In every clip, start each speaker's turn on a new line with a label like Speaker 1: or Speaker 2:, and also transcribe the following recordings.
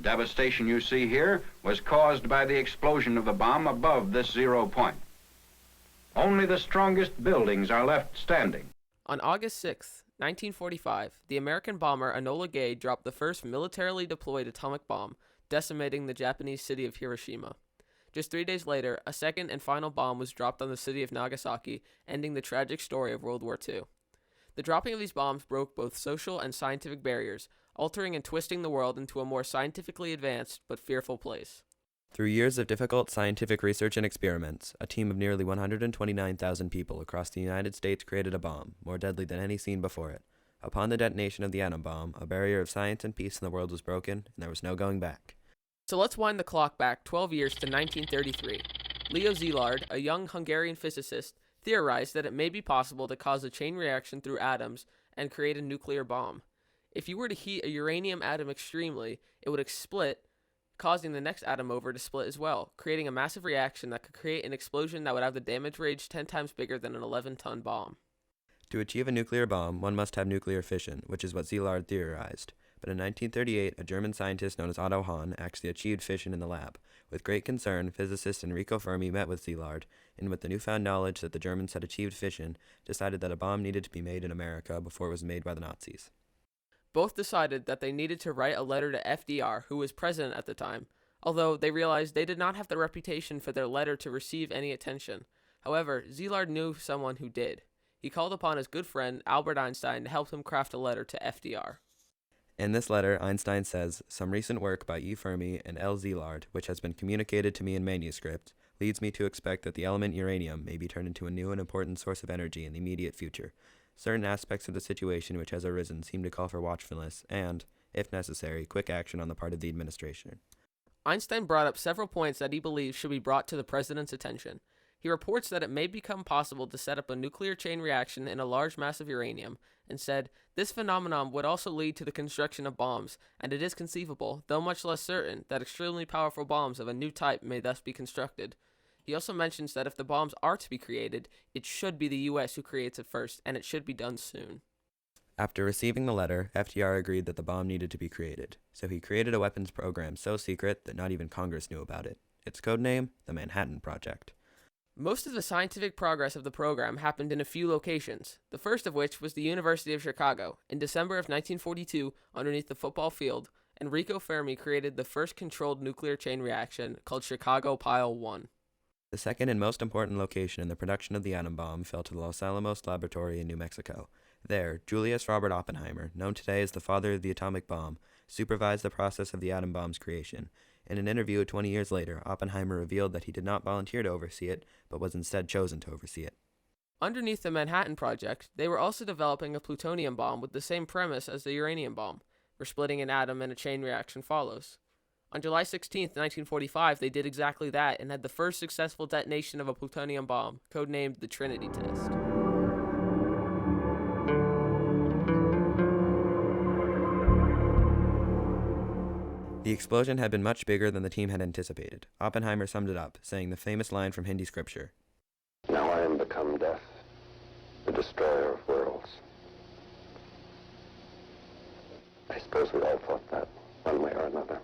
Speaker 1: devastation you see here was caused by the explosion of the bomb above this 0 point. Only the strongest buildings are left standing.
Speaker 2: On August 6, 1945, the American bomber Enola Gay dropped the first militarily deployed atomic bomb, decimating the Japanese city of Hiroshima. Just 3 days later, a second and final bomb was dropped on the city of Nagasaki, ending the tragic story of World War II. The dropping of these bombs broke both social and scientific barriers, altering and twisting the world into a more scientifically advanced but fearful place.
Speaker 3: Through years of difficult scientific research and experiments, a team of nearly 129,000 people across the United States created a bomb, more deadly than any seen before it. Upon the detonation of the atom bomb, a barrier of science and peace in the world was broken, and there was no going back.
Speaker 2: So let's wind the clock back 12 years to 1933. Leo Szilard, a young Hungarian physicist, theorized that it may be possible to cause a chain reaction through atoms and create a nuclear bomb. If you were to heat a uranium atom extremely, it would split, causing the next atom over to split as well, creating a massive reaction that could create an explosion that would have the damage range 10 times bigger than an 11-ton bomb.
Speaker 3: To achieve a nuclear bomb, one must have nuclear fission, which is what Szilard theorized. But in 1938, a German scientist known as Otto Hahn actually achieved fission in the lab. With great concern, physicist Enrico Fermi met with Szilard, and with the newfound knowledge that the Germans had achieved fission, decided that a bomb needed to be made in America before it was made by the Nazis.
Speaker 2: Both decided that they needed to write a letter to FDR, who was president at the time, although they realized they did not have the reputation for their letter to receive any attention. However, Szilard knew someone who did. He called upon his good friend Albert Einstein to help him craft a letter to FDR.
Speaker 3: In this letter, Einstein says, "Some recent work by E. Fermi and L. Szilard, which has been communicated to me in manuscript, leads me to expect that the element uranium may be turned into a new and important source of energy in the immediate future. Certain aspects of the situation which has arisen seem to call for watchfulness and, if necessary, quick action on the part of the administration."
Speaker 2: Einstein brought up several points that he believes should be brought to the president's attention. He reports that it may become possible to set up a nuclear chain reaction in a large mass of uranium, and said, this phenomenon would also lead to the construction of bombs, and it is conceivable, though much less certain, that extremely powerful bombs of a new type may thus be constructed. He also mentions that if the bombs are to be created, it should be the U.S. who creates it first, and it should be done soon.
Speaker 3: After receiving the letter, FDR agreed that the bomb needed to be created, so he created a weapons program so secret that not even Congress knew about it. Its codename, the Manhattan Project.
Speaker 2: Most of the scientific progress of the program happened in a few locations, the first of which was the University of Chicago. In December of 1942, underneath the football field, Enrico Fermi created the first controlled nuclear chain reaction called Chicago Pile 1.
Speaker 3: The second and most important location in the production of the atom bomb fell to the Los Alamos Laboratory in New Mexico. There, Julius Robert Oppenheimer, known today as the father of the atomic bomb, supervised the process of the atom bomb's creation. In an interview 20 years later, Oppenheimer revealed that he did not volunteer to oversee it, but was instead chosen to oversee it.
Speaker 2: Underneath the Manhattan Project, they were also developing a plutonium bomb with the same premise as the uranium bomb, where splitting an atom and a chain reaction follows. On July 16, 1945, they did exactly that and had the first successful detonation of a plutonium bomb, codenamed the Trinity Test.
Speaker 3: The explosion had been much bigger than the team had anticipated. Oppenheimer summed it up, saying the famous line from Hindi scripture,
Speaker 4: "Now I am become death, the destroyer of worlds." I suppose we all thought that, one way or another.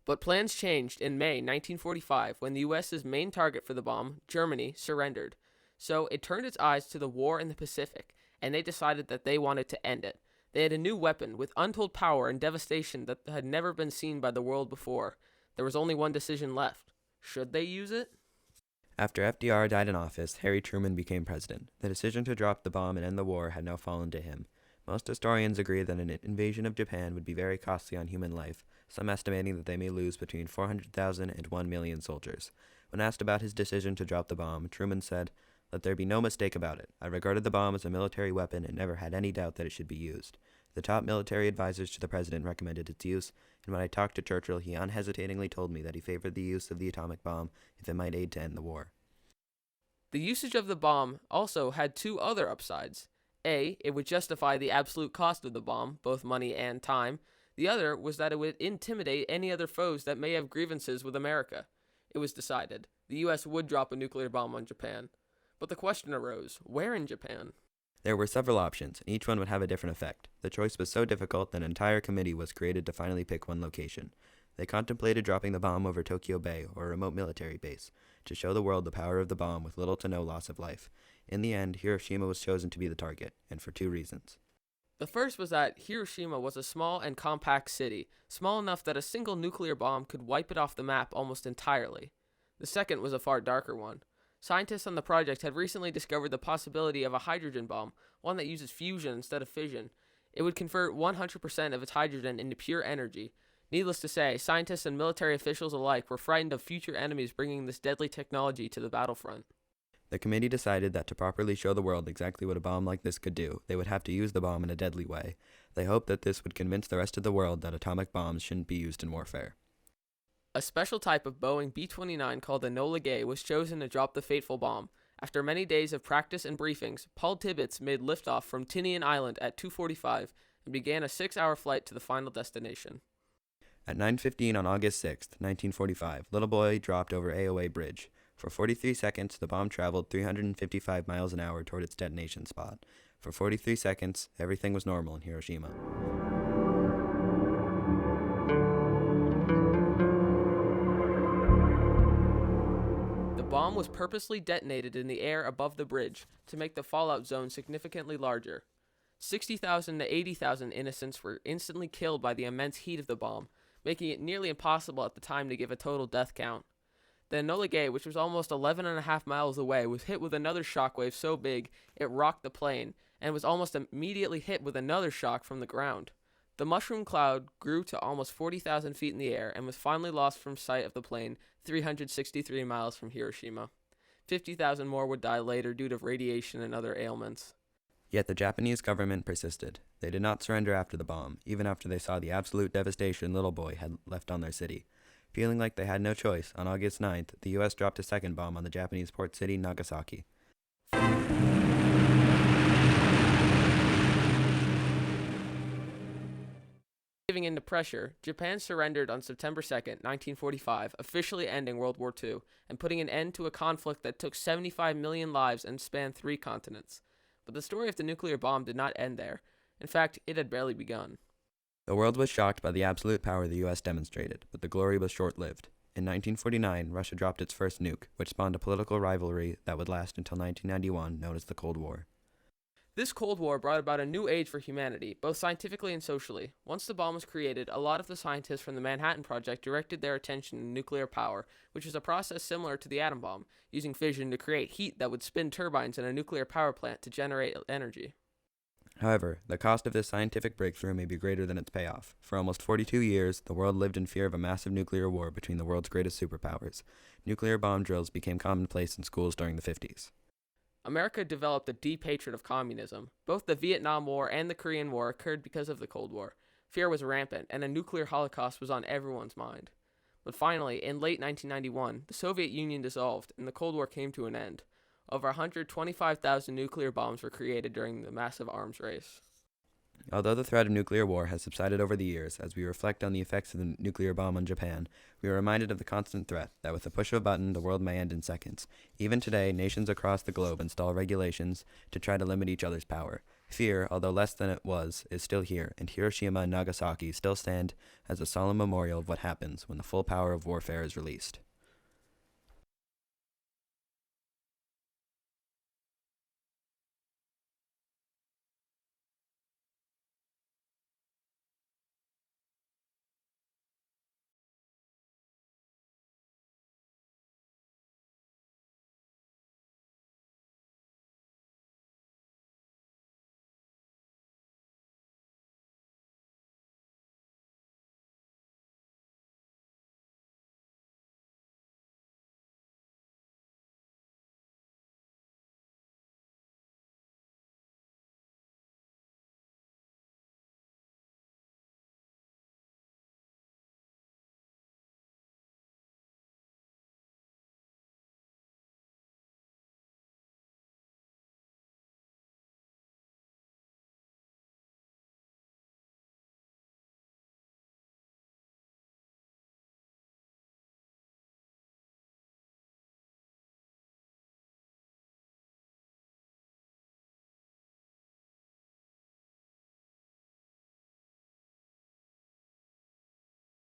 Speaker 2: But plans changed in May 1945 when the U.S.'s main target for the bomb, Germany, surrendered. So it turned its eyes to the war in the Pacific, and they decided that they wanted to end it. They had a new weapon with untold power and devastation that had never been seen by the world before. There was only one decision left. Should they use it?
Speaker 3: After FDR died in office, Harry Truman became president. The decision to drop the bomb and end the war had now fallen to him. Most historians agree that an invasion of Japan would be very costly on human life, some estimating that they may lose between 400,000 and 1 million soldiers. When asked about his decision to drop the bomb, Truman said, "Let there be no mistake about it. I regarded the bomb as a military weapon and never had any doubt that it should be used. The top military advisors to the president recommended its use, and when I talked to Churchill, he unhesitatingly told me that he favored the use of the atomic bomb if it might aid to end the war."
Speaker 2: The usage of the bomb also had two other upsides. A, it would justify the absolute cost of the bomb, both money and time. The other was that it would intimidate any other foes that may have grievances with America. It was decided. The U.S. would drop a nuclear bomb on Japan. But the question arose, where in Japan?
Speaker 3: There were several options, and each one would have a different effect. The choice was so difficult that an entire committee was created to finally pick one location. They contemplated dropping the bomb over Tokyo Bay, or a remote military base, to show the world the power of the bomb with little to no loss of life. In the end, Hiroshima was chosen to be the target, and for two reasons.
Speaker 2: The first was that Hiroshima was a small and compact city, small enough that a single nuclear bomb could wipe it off the map almost entirely. The second was a far darker one. Scientists on the project had recently discovered the possibility of a hydrogen bomb, one that uses fusion instead of fission. It would convert 100% of its hydrogen into pure energy. Needless to say, scientists and military officials alike were frightened of future enemies bringing this deadly technology to the battlefront.
Speaker 3: The committee decided that to properly show the world exactly what a bomb like this could do, they would have to use the bomb in a deadly way. They hoped that this would convince the rest of the world that atomic bombs shouldn't be used in warfare.
Speaker 2: A special type of Boeing B-29 called the Enola Gay was chosen to drop the fateful bomb. After many days of practice and briefings, Paul Tibbets made liftoff from Tinian Island at 2:45 and began a 6-hour flight to the final destination.
Speaker 3: At 9:15 on August 6, 1945, Little Boy dropped over AOA Bridge. For 43 seconds, the bomb traveled 355 miles an hour toward its detonation spot. For 43 seconds, everything was normal in Hiroshima.
Speaker 2: The bomb was purposely detonated in the air above the bridge to make the fallout zone significantly larger. 60,000 to 80,000 innocents were instantly killed by the immense heat of the bomb, making it nearly impossible at the time to give a total death count. The Enola Gay, which was almost 11.5 miles away, was hit with another shockwave so big it rocked the plane, and was almost immediately hit with another shock from the ground. The mushroom cloud grew to almost 40,000 feet in the air and was finally lost from sight of the plane 363 miles from Hiroshima. 50,000 more would die later due to radiation and other ailments.
Speaker 3: Yet the Japanese government persisted. They did not surrender after the bomb, even after they saw the absolute devastation Little Boy had left on their city. Feeling like they had no choice, on August 9th, the U.S. dropped a second bomb on the Japanese port city, Nagasaki.
Speaker 2: Giving in to pressure, Japan surrendered on September 2nd, 1945, officially ending World War II, and putting an end to a conflict that took 75 million lives and spanned 3 continents. But the story of the nuclear bomb did not end there. In fact, it had barely begun.
Speaker 3: The world was shocked by the absolute power the U.S. demonstrated, but the glory was short-lived. In 1949, Russia dropped its first nuke, which spawned a political rivalry that would last until 1991, known as the Cold War.
Speaker 2: This Cold War brought about a new age for humanity, both scientifically and socially. Once the bomb was created, a lot of the scientists from the Manhattan Project directed their attention to nuclear power, which is a process similar to the atom bomb, using fission to create heat that would spin turbines in a nuclear power plant to generate energy.
Speaker 3: However, the cost of this scientific breakthrough may be greater than its payoff. For almost 42 years, the world lived in fear of a massive nuclear war between the world's greatest superpowers. Nuclear bomb drills became commonplace in schools during the 50s.
Speaker 2: America developed a deep hatred of communism. Both the Vietnam War and the Korean War occurred because of the Cold War. Fear was rampant, and a nuclear holocaust was on everyone's mind. But finally, in late 1991, the Soviet Union dissolved, and the Cold War came to an end. Over 125,000 nuclear bombs were created during the massive arms race.
Speaker 3: Although the threat of nuclear war has subsided over the years, as we reflect on the effects of the nuclear bomb on Japan, we are reminded of the constant threat that with the push of a button, the world may end in seconds. Even today, nations across the globe install regulations to try to limit each other's power. Fear, although less than it was, is still here, and Hiroshima and Nagasaki still stand as a solemn memorial of what happens when the full power of warfare is released.